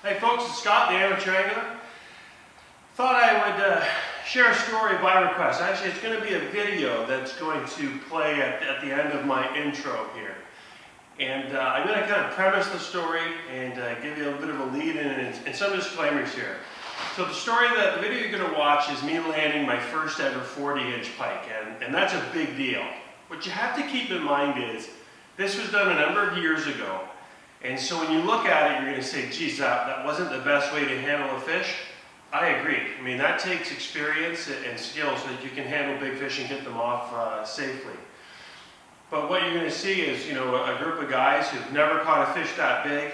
Hey folks, it's Scott, the Amateur Angler. Thought I would share a story by request. Actually, it's going to be a video that's going to play at the end of my intro here. And I'm going to kind of premise the story and give you a bit of a lead in and some disclaimers here. So the video you're going to watch is me landing my first ever 40-inch pike, and that's a big deal. What you have to keep in mind is, this was done a number of years ago. And so when you look at it, you're going to say, geez, that wasn't the best way to handle a fish. I agree. I mean, that takes experience and skill so that you can handle big fish and get them off safely. But what you're going to see is, you know, a group of guys who've never caught a fish that big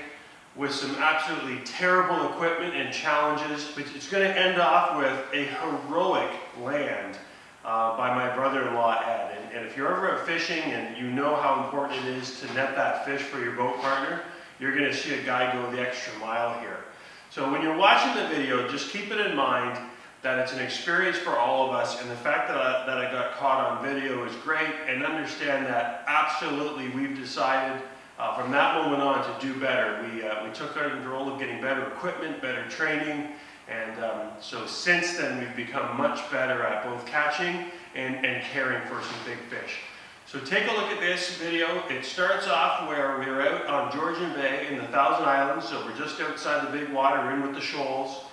with some absolutely terrible equipment and challenges. But it's going to end off with a heroic land by my brother-in-law, Ed. And if you're ever out fishing and you know how important it is to net that fish for your boat partner, you're going to see a guy go the extra mile here. So when you're watching the video, just keep it in mind that it's an experience for all of us, and the fact that I got caught on video is great, and understand that absolutely we've decided from that moment on to do better. We took control of getting better equipment, better training, and so since then we've become much better at both catching and caring for some big fish. So take a look at this video. It starts off where we're out on Georgian Bay in the Thousand Islands, so we're just outside the big water, in with the shoals.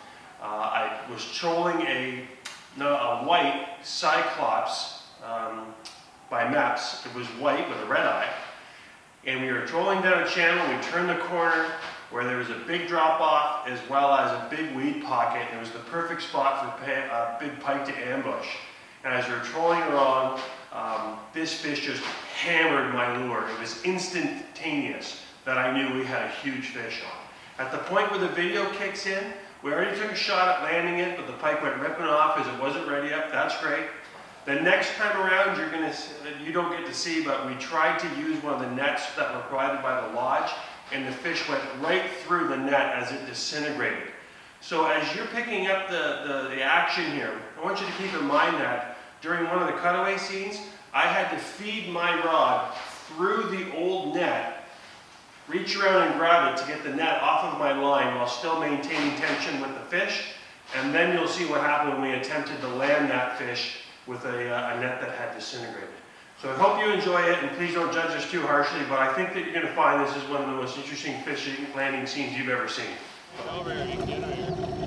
I was trolling a white Cyclops by Maps. It was white with a red eye. And we were trolling down a channel. We turned the corner where there was a big drop off as well as a big weed pocket. It was the perfect spot for big pike to ambush. And as we were trolling along, this fish just hammered my lure. It was instantaneous that I knew we had a huge fish on. At the point where the video kicks in, we already took a shot at landing it, but the pike went ripping off as it wasn't ready up. That's great. The next time around, you don't get to see, but we tried to use one of the nets that were provided by the lodge, and the fish went right through the net as it disintegrated. So as you're picking up the action here, I want you to keep in mind that during one of the cutaway scenes, I had to feed my rod through the old net, reach around and grab it to get the net off of my line while still maintaining tension with the fish, and then you'll see what happened when we attempted to land that fish with a net that had disintegrated. So I hope you enjoy it, and please don't judge us too harshly, but I think that you're going to find this is one of the most interesting fishing landing scenes you've ever seen.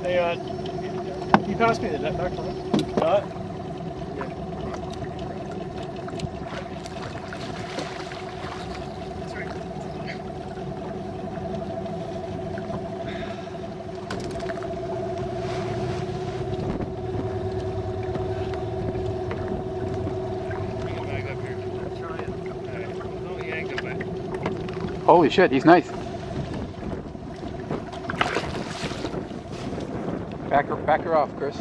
Hey, you passed me the net back on. Holy shit, he's nice. Back her off, Chris.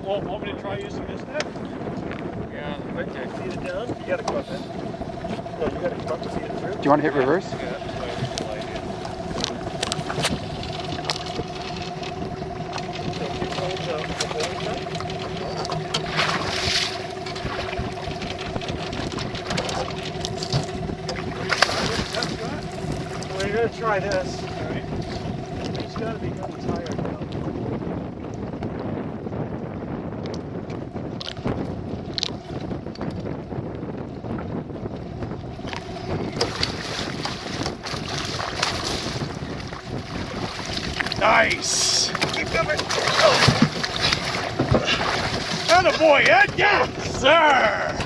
Want me to try using this net? Yeah, right there. Feed it down. You gotta come up in. No, you gotta come up to feed it through. Do you want to hit reverse? Yeah. Well, you're gonna try this. All right. He's gotta be getting tired now. Nice! Keep coming! Oh. Attaboy, Ed! Yes, sir!